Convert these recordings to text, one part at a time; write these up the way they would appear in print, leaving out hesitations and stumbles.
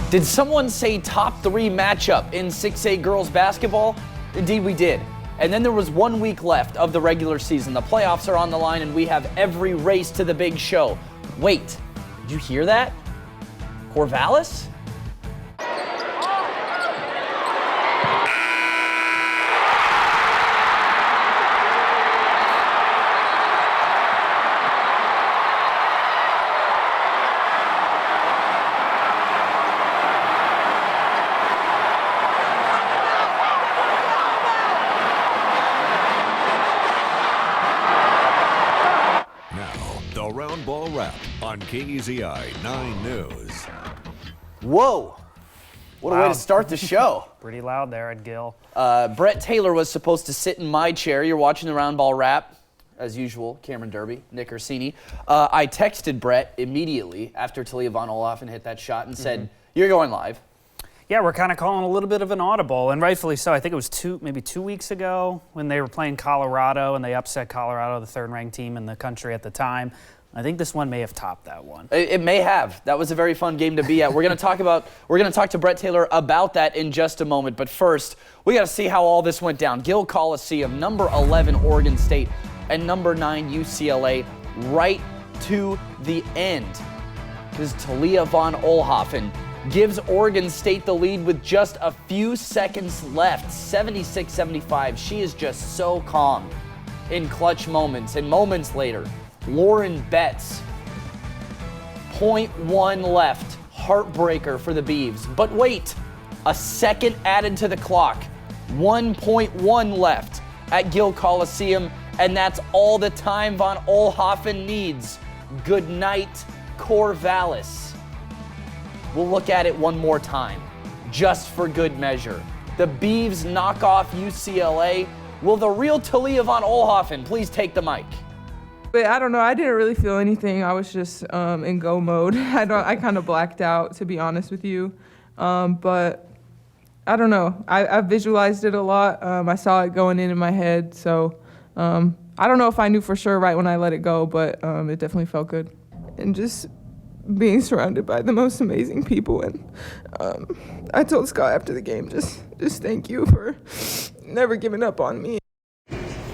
Did someone say top 3 matchup in 6A girls basketball? Indeed we did. And then there was 1 week left of the regular season. The playoffs are on the line and we have every race to the big show. Wait, did you hear that? Corvallis? The Roundball Wrap on KEZI 9 News. Whoa. What a way to start the show. Pretty loud there at Gill. Brett Taylor was supposed to sit in my chair. You're watching the Roundball Wrap, as usual. Cameron Derby, Nick Orsini. I texted Brett immediately after Talia von Olhoffen hit that shot and said, you're going live. Yeah, we're kind of calling a little bit of an audible, and rightfully so. I think it was maybe 2 weeks ago when they were playing Colorado, and they upset Colorado, the third-ranked team in the country at the time. I think this one may have topped that one. It may have. That was a very fun game to be at. We're going to talk to Brett Taylor about that in just a moment. But first, we got to see how all this went down. Gill Coliseum, number 11 Oregon State, and number 9 UCLA, right to the end. Because Talia von Olhoffen gives Oregon State the lead with just a few seconds left, 76-75. She is just so calm in clutch moments. And moments later, Lauren Betts, 0.1 left, heartbreaker for the Beavs. But wait, a second added to the clock, 1.1 left at Gill Coliseum, and that's all the time von Olhoffen needs. Good night, Corvallis. We'll look at it one more time, just for good measure. The Beavs knock off UCLA. Will the real Talia von Olhoffen please take the mic? But I don't know, I didn't really feel anything. I was just in go mode. I kind of blacked out, to be honest with you. But I don't know, I visualized it a lot. I saw it going in my head. So I don't know if I knew for sure right when I let it go, but it definitely felt good. And just being surrounded by the most amazing people. And I told Scott after the game, just thank you for never giving up on me.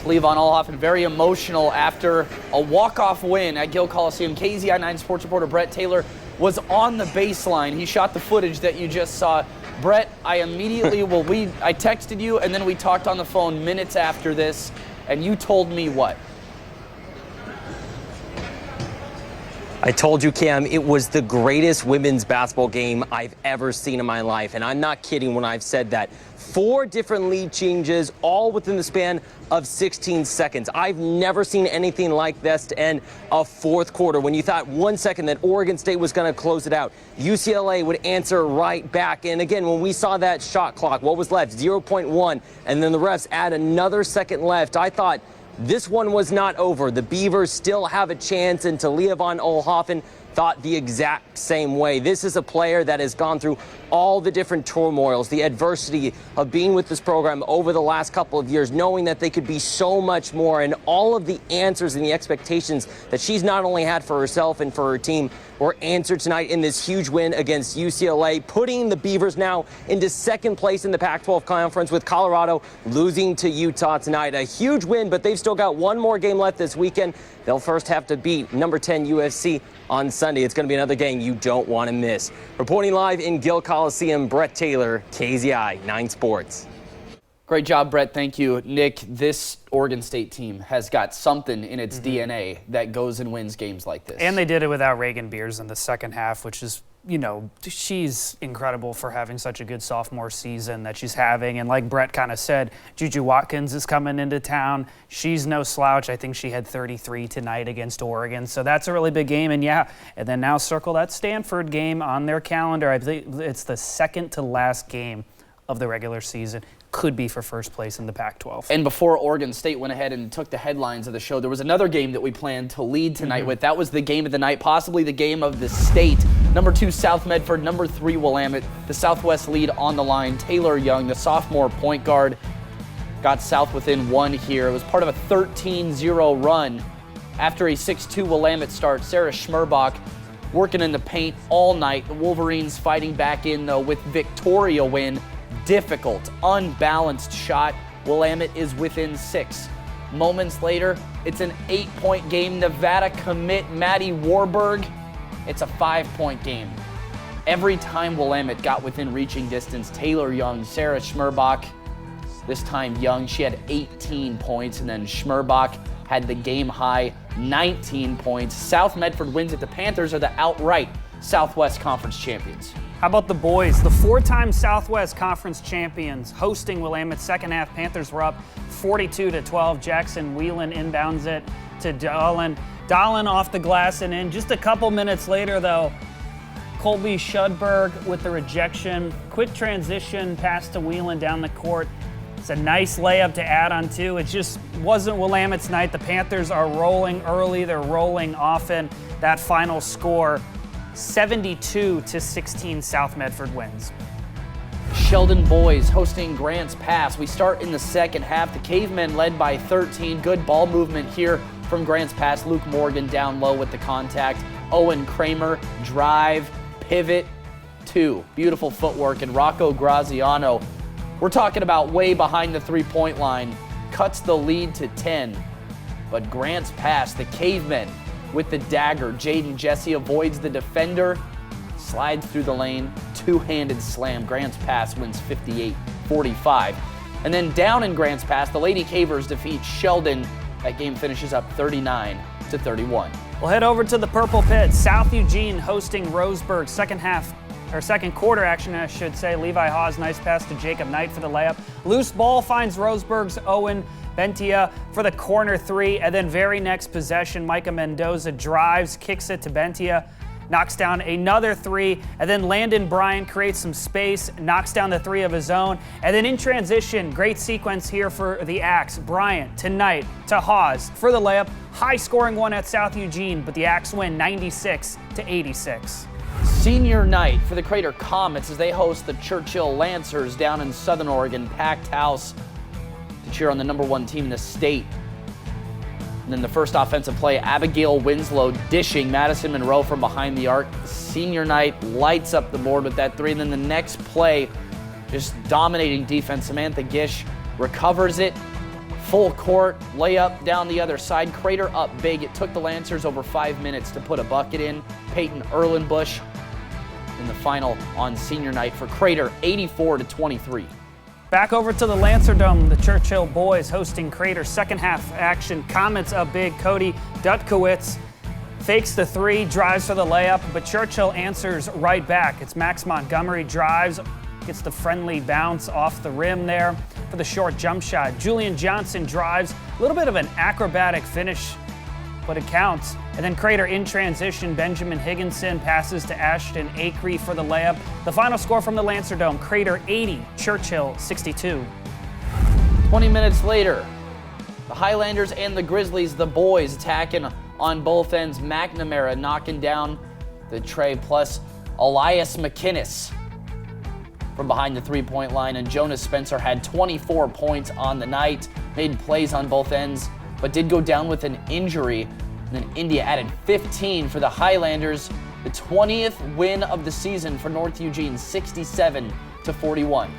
Talia von Olhoffen very emotional after a walk-off win at Gill Coliseum. KZI 9 sports reporter Brett Taylor was on the baseline. He shot the footage that you just saw. Brett, I immediately, I texted you and then we talked on the phone minutes after this, and you told me what? I told you, Cam, it was the greatest women's basketball game I've ever seen in my life. And I'm not kidding when I've said that. 4 different lead changes, all within the span of 16 seconds. I've never seen anything like this to end a fourth quarter. When you thought 1 second that Oregon State was going to close it out, UCLA would answer right back. And again, when we saw that shot clock, what was left? 0.1. And then the refs add another second left. I thought this one was not over. The Beavers still have a chance, and Talia von Olhoffen thought the exact same way. This is a player that has gone through all the different turmoils, the adversity of being with this program over the last couple of years, knowing that they could be so much more, and all of the answers and the expectations that she's not only had for herself and for her team were answered tonight in this huge win against UCLA, putting the Beavers now into second place in the Pac-12 conference, with Colorado losing to Utah tonight. A huge win, but they've still got one more game left this weekend. They'll first have to beat number 10 UFC on Sunday. It's going to be another game you don't want to miss. Reporting live in Gill Coliseum, Brett Taylor, KZI 9 Sports. Great job, Brett. Thank you. Nick, this Oregon State team has got something in its DNA that goes and wins games like this. And they did it without Reagan Beers in the second half, which is, you know, she's incredible for having such a good sophomore season that she's having. And like Brett kind of said, Juju Watkins is coming into town. She's no slouch. I think she had 33 tonight against Oregon. So that's a really big game. And yeah, and then now circle that Stanford game on their calendar. I believe it's the second to last game of the regular season. Could be for first place in the Pac-12. And before Oregon State went ahead and took the headlines of the show, there was another game that we planned to lead tonight with. That was the game of the night, possibly the game of the state. Number 2, South Medford. Number 3, Willamette. The Southwest lead on the line. Taylor Young, the sophomore point guard, got South within 1 here. It was part of a 13-0 run after a 6-2 Willamette start. Sarah Schmerbach working in the paint all night. The Wolverines fighting back in, though, with Victoria win. Difficult, unbalanced shot. Willamette is within 6. Moments later, it's an 8-point game. Nevada commit Maddie Warburg. It's a 5-point game. Every time Willamette got within reaching distance, Taylor Young, Sarah Schmerbach, this time Young, she had 18 points, and then Schmerbach had the game high 19 points. South Medford wins it. The Panthers are the outright Southwest Conference champions. How about the boys? The 4-time Southwest Conference champions hosting Willamette. Second half, Panthers were up 42-12. Jackson Whelan inbounds it to Dolan. Dolan off the glass and in. Just a couple minutes later, though, Colby Schudberg with the rejection. Quick transition pass to Whelan down the court. It's a nice layup to add on to. It just wasn't Willamette's night. The Panthers are rolling early. They're rolling often. That final score, 72-16, South Medford wins. Sheldon boys hosting Grants Pass. We start in the second half. The Cavemen led by 13. Good ball movement here from Grants Pass. Luke Morgan down low with the contact. Owen Kramer, drive, pivot, 2. Beautiful footwork. And Rocco Graziano, we're talking about way behind the three-point line, cuts the lead to 10. But Grants Pass, the Cavemen with the dagger. Jaden Jesse avoids the defender, slides through the lane, two-handed slam. Grants Pass wins 58-45. And then down in Grants Pass, the Lady Cavers defeat Sheldon. That game finishes up 39-31. We'll head over to the Purple Pit. South Eugene hosting Roseburg. Second quarter action, I should say. Levi Hawes, nice pass to Jacob Knight for the layup. Loose ball finds Roseburg's Owen Bentia for the corner 3. And then very next possession, Micah Mendoza drives, kicks it to Bentia, knocks down another 3. And then Landon Bryant creates some space, knocks down the 3 of his own. And then in transition, great sequence here for the Axe. Bryant to Knight to Hawes for the layup. High scoring one at South Eugene, but the Axe win 96-86. Senior night for the Crater Comets as they host the Churchill Lancers down in Southern Oregon. Packed house to cheer on the #1 team in the state. And then the first offensive play, Abigail Winslow dishing Madison Monroe from behind the arc. Senior night lights up the board with that 3. And then the next play, just dominating defense. Samantha Gish recovers it. Full court, layup down the other side. Crater up big. It took the Lancers over 5 minutes to put a bucket in. Peyton Erlenbush in the final on senior night for Crater, 84-23. Back over to the Lancer Dome, the Churchill boys hosting Crater. Second half action, Comets up big. Cody Dutkowitz fakes the 3, drives for the layup, but Churchill answers right back. It's Max Montgomery drives, gets the friendly bounce off the rim there for the short jump shot. Julian Johnson drives, a little bit of an acrobatic finish, but it counts. And then Crater in transition, Benjamin Higginson passes to Ashton Acree for the layup. The final score from the Lancer Dome, Crater 80, Churchill 62. 20 minutes later, the Highlanders and the Grizzlies, the boys attacking on both ends. McNamara knocking down the tray, plus Elias McInnes from behind the three-point line. And Jonas Spencer had 24 points on the night, made plays on both ends, but did go down with an injury. And then India added 15 for the Highlanders. The 20th win of the season for North Eugene, 67-41.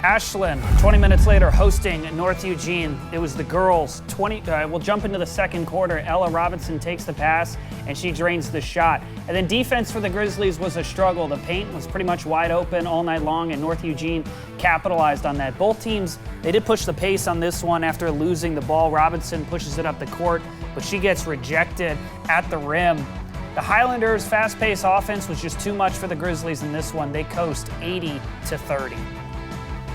Ashland, 20 minutes later, hosting North Eugene. It was the girls. We'll jump into the second quarter. Ella Robinson takes the pass, and she drains the shot. And then defense for the Grizzlies was a struggle. The paint was pretty much wide open all night long, and North Eugene capitalized on that. Both teams, they did push the pace on this one after losing the ball. Robinson pushes it up the court, but she gets rejected at the rim. The Highlanders' fast-paced offense was just too much for the Grizzlies in this one. They coast 80-30.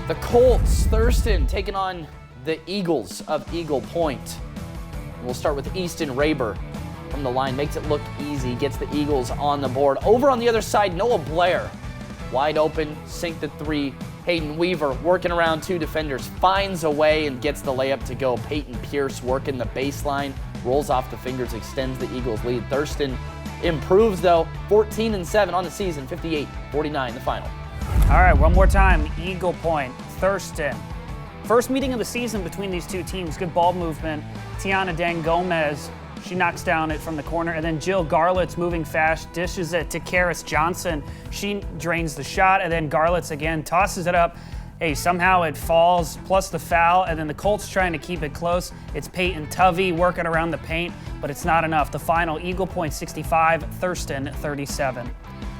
The Colts, Thurston, taking on the Eagles of Eagle Point. We'll start with Easton Raber from the line. Makes it look easy, gets the Eagles on the board. Over on the other side, Noah Blair. Wide open, sink the 3. Hayden Weaver working around 2 defenders, finds a way and gets the layup to go. Peyton Pierce working the baseline, rolls off the fingers, extends the Eagles' lead. Thurston improves, though, 14-7 on the season, 58-49 the final. All right, one more time. Eagle Point, Thurston. First meeting of the season between these two teams. Good ball movement. Tiana Dang Gomez She knocks down it from the corner, and then Jill Garlett's moving fast, dishes it to Karis Johnson. She drains the shot, and then Garlett's again tosses it up. Hey, somehow it falls, plus the foul, and then the Colts trying to keep it close. It's Peyton Tuvey working around the paint, but it's not enough. The final, Eagle Point 65, Thurston 37.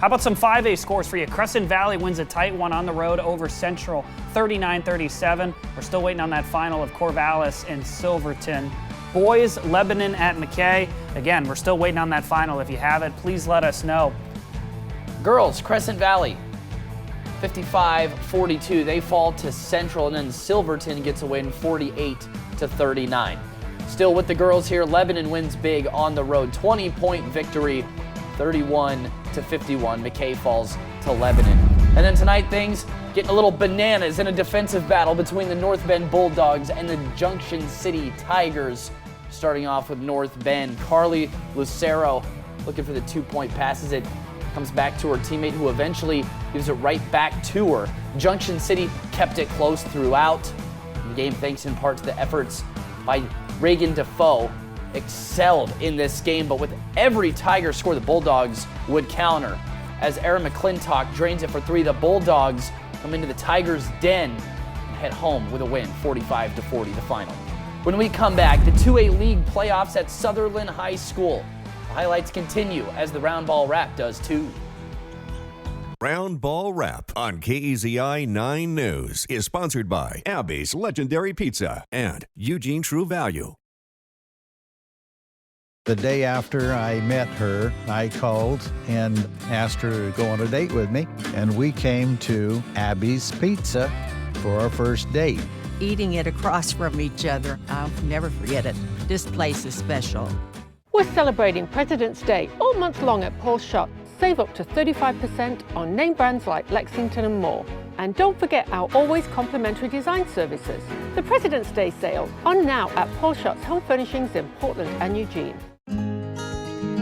How about some 5A scores for you? Crescent Valley wins a tight one on the road over Central, 39-37. We're still waiting on that final of Corvallis and Silverton. Boys, Lebanon at McKay. Again, we're still waiting on that final. If you have it, please let us know. Girls, Crescent Valley, 55-42. They fall to Central, and then Silverton gets a win 48-39. Still with the girls here, Lebanon wins big on the road. 20-point victory, 31-51. McKay falls to Lebanon. And then tonight, things getting a little bananas in a defensive battle between the North Bend Bulldogs and the Junction City Tigers. Starting off with North Bend, Carly Lucero looking for the 2-point passes. It comes back to her teammate, who eventually gives it right back to her. Junction City kept it close throughout the game, thanks in part to the efforts by Reagan Defoe. Excelled in this game, but with every Tiger score, the Bulldogs would counter. As Erin McClintock drains it for 3, the Bulldogs come into the Tigers' den and head home with a win, 45-40, the final. When we come back, the 2A League playoffs at Sutherland High School. The highlights continue as the Roundball Wrap does too. Roundball Wrap on KEZI 9 News is sponsored by Abby's Legendary Pizza and Eugene True Value. The day after I met her, I called and asked her to go on a date with me, and we came to Abby's Pizza for our first date. Eating it across from each other, I'll never forget it. This place is special. We're celebrating President's Day all month long at Paul's Shop. Save up to 35% on name brands like Lexington and more. And don't forget our always complimentary design services. The President's Day sale on now at Paul Shop's Home Furnishings in Portland and Eugene.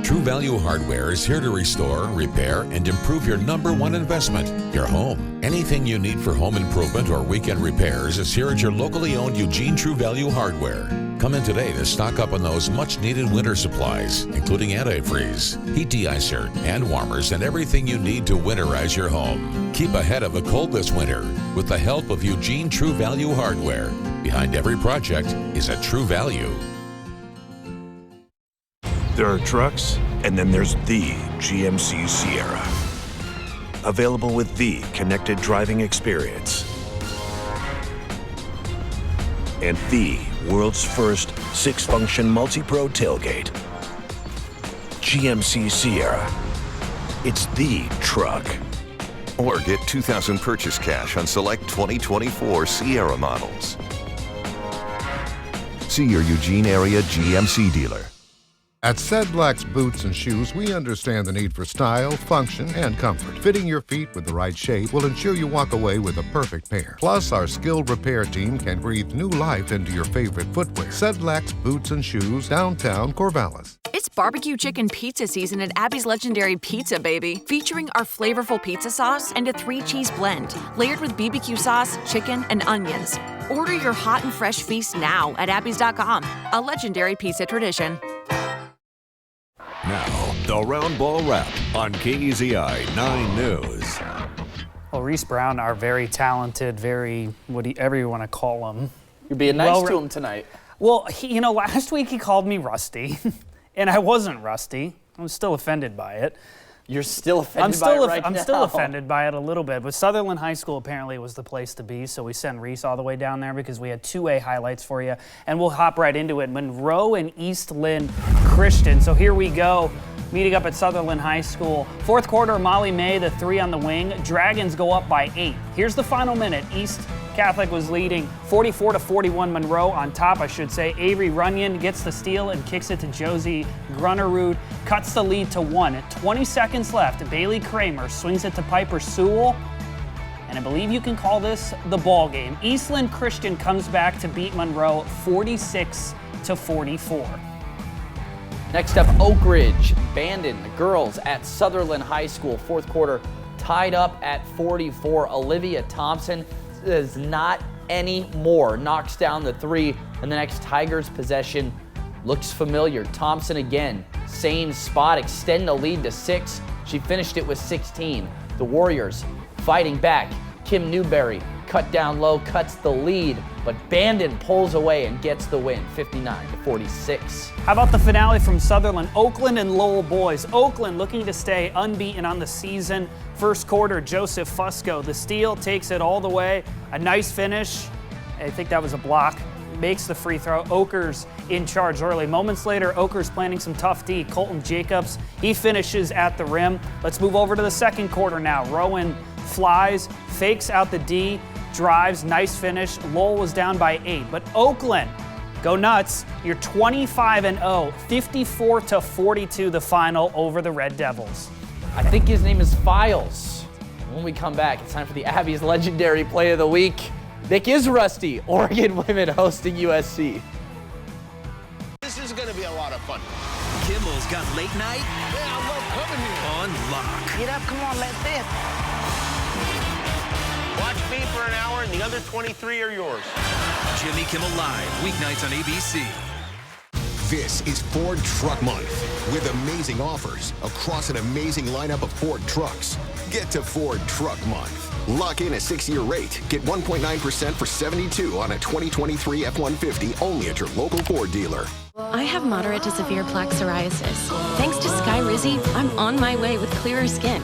True Value Hardware is here to restore, repair, and improve your #1 investment, your home. Anything you need for home improvement or weekend repairs is here at your locally owned Eugene True Value Hardware. Come in today to stock up on those much-needed winter supplies, including antifreeze, heat de-icer, hand warmers, and everything you need to winterize your home. Keep ahead of the cold this winter with the help of Eugene True Value Hardware. Behind every project is a true value. There are trucks, and then there's the GMC Sierra. Available with the connected driving experience. And the world's first 6-function multi-pro tailgate. GMC Sierra. It's the truck. Or get $2,000 purchase cash on select 2024 Sierra models. See your Eugene area GMC dealer. At Sedlak's Boots and Shoes, we understand the need for style, function, and comfort. Fitting your feet with the right shape will ensure you walk away with a perfect pair. Plus, our skilled repair team can breathe new life into your favorite footwear. Sedlak's Boots and Shoes, downtown Corvallis. It's barbecue chicken pizza season at Abby's Legendary Pizza, baby. Featuring our flavorful pizza sauce and a 3-cheese blend, layered with BBQ sauce, chicken, and onions. Order your hot and fresh feast now at abbys.com. A legendary pizza tradition. Now, the Roundball Wrap on KEZI 9 News. Well, Reese Brown, our very talented, very, whatever you want to call him. You're being nice to him tonight. Well, last week he called me rusty, and I wasn't rusty. I was still offended by it. You're still offended by it right now. I'm still offended by it a little bit, but Sutherland High School apparently was the place to be, so we sent Reese all the way down there because we had 2A highlights for you, and we'll hop right into it. Monroe and East Lynn Christian. So here we go, meeting up at Sutherland High School. Fourth quarter, Molly May, the 3 on the wing. Dragons go up by 8. Here's the final minute. East Catholic was leading 44-41. Monroe on top, I should say. Avery Runyon gets the steal and kicks it to Josie Grunnerud. Cuts the lead to 1. At 20 seconds left, Bailey Kramer swings it to Piper Sewell. And I believe you can call this the ball game. Eastland Christian comes back to beat Monroe 46-44. Next up, Oak Ridge, Bandon, the girls at Sutherland High School. Fourth quarter tied up at 44. Olivia Thompson does not anymore. Knocks down the 3, and the next Tigers possession Looks familiar. Thompson again. Same spot, extend the lead to 6. She finished it with 16. The Warriors fighting back. Kim Newberry cut down low, cuts the lead, but Bandon pulls away and gets the win, 59-46. How about the finale from Sutherland? Oakland and Lowell boys. Oakland looking to stay unbeaten on the season. First quarter, Joseph Fusco. The steal takes it all the way. A nice finish. I think that was a block. Makes the free throw. Oakers in charge early. Moments later, Oakers planning some tough D. Colton Jacobs, he finishes at the rim. Let's move over to the second quarter now. Rowan flies, fakes out the D, drives, nice finish. Lowell was down by 8, but Oakland, go nuts. You're 25-0, 54-42 the final over the Red Devils. I think his name is Files. When we come back, it's time for the Abby's Legendary Play of the Week. Nick is rusty. Oregon women hosting USC. This is going to be a lot of fun. Kimmel's got late night. Yeah, I love coming here. On lock. Get up, come on, let's dance. Watch me for an hour and the other 23 are yours. Jimmy Kimmel Live, weeknights on ABC. This is Ford Truck Month with amazing offers across an amazing lineup of Ford trucks. Get to Ford Truck Month. Lock in a 6-year rate. Get 1.9% for $72 on a 2023 F-150 only at your local Ford dealer. I have moderate to severe plaque psoriasis. Thanks to Skyrizi, I'm on my way with clearer skin.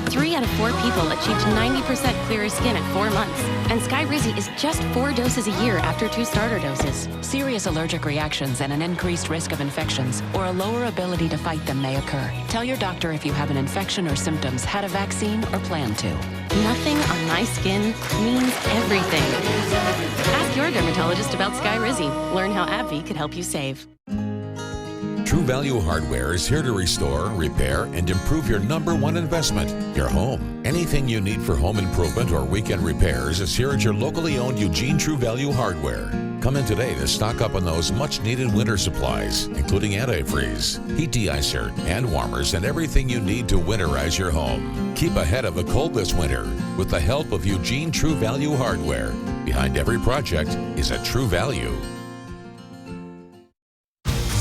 3 out of 4 people achieved 90% clearer skin at 4 months. And Skyrizi is just 4 doses a year after 2 starter doses. Serious allergic reactions and an increased risk of infections or a lower ability to fight them may occur. Tell your doctor if you have an infection or symptoms, had a vaccine, or plan to. Nothing on my skin means everything. Ask your dermatologist about Skyrizi. Learn how AbbVie could help you save. True Value Hardware is here to restore, repair, and improve your #1 investment, your home. Anything you need for home improvement or weekend repairs is here at your locally owned Eugene True Value Hardware. Come in today to stock up on those much-needed winter supplies, including antifreeze, heat de-icer, hand warmers, and everything you need to winterize your home. Keep ahead of the cold this winter with the help of Eugene True Value Hardware. Behind every project is a true value.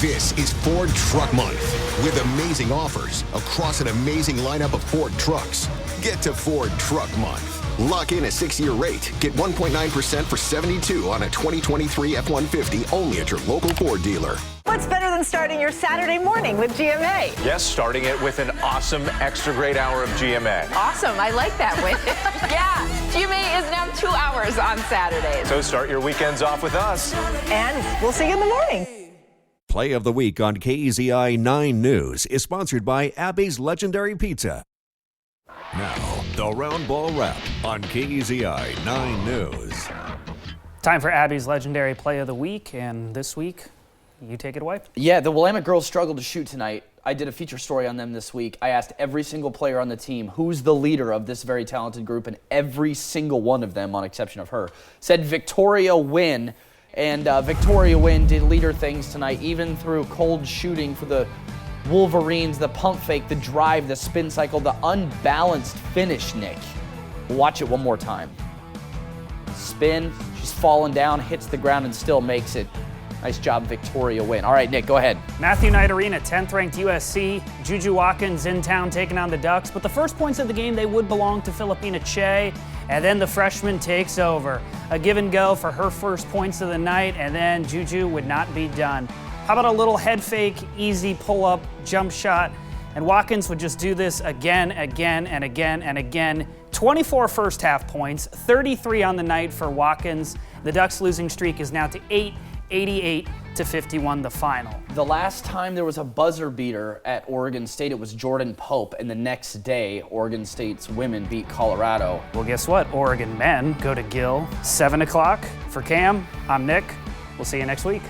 This is Ford Truck Month with amazing offers across an amazing lineup of Ford trucks. Get to Ford Truck Month. Lock in a 6-year rate. Get 1.9% for $72 on a 2023 F-150 only at your local Ford dealer. What's better than starting your Saturday morning with GMA? Yes, starting it with an awesome extra great hour of GMA. Awesome, I like that win. Yeah, GMA is now 2 hours on Saturdays. So start your weekends off with us. And we'll see you in the morning. Play of the Week on KEZI 9 News is sponsored by Abby's Legendary Pizza. Now, the Roundball Wrap on KEZI 9 News. Time for Abby's Legendary Play of the Week, and this week, you take it away. Yeah, the Willamette girls struggled to shoot tonight. I did a feature story on them this week. I asked every single player on the team who's the leader of this very talented group, and every single one of them, on exception of her, said Victoria Wynn. And Victoria Wynn did leader things tonight, even through cold shooting for the Wolverines, the pump fake, the drive, the spin cycle, the unbalanced finish, Nick. Watch it one more time. Spin, she's fallen down, hits the ground, and still makes it. Nice job, Victoria Wynn. All right, Nick, go ahead. Matthew Knight Arena, 10th ranked USC. Juju Watkins in town taking on the Ducks. But the first points of the game, they would belong to Filipina Che. And then the freshman takes over. A give and go for her first points of the night, and then Juju would not be done. How about a little head fake, easy pull-up, jump shot, and Watkins would just do this again, and again. 24 first half points, 33 on the night for Watkins. The Ducks' losing streak is now to 8, 88-51 the final. The last time there was a buzzer beater at Oregon State, it was Jordan Pope, and the next day, Oregon State's women beat Colorado. Well, guess what? Oregon men go to Gill, 7 o'clock. For Cam, I'm Nick. We'll see you next week.